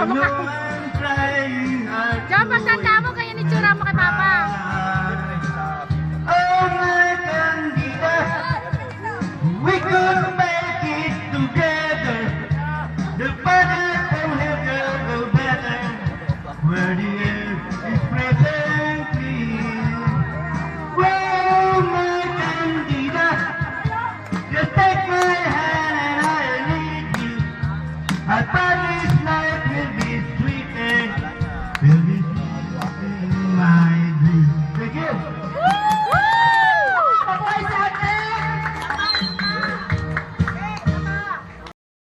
Kamukha. Diyan, pagtanda mo, kaya nitsura mo kay Papa. Oh my Candida, we could make it together. The better and the better. Where the air is presently. Oh my Candida, just take my hand and I'll lead you. I promise life will be sweeter. Will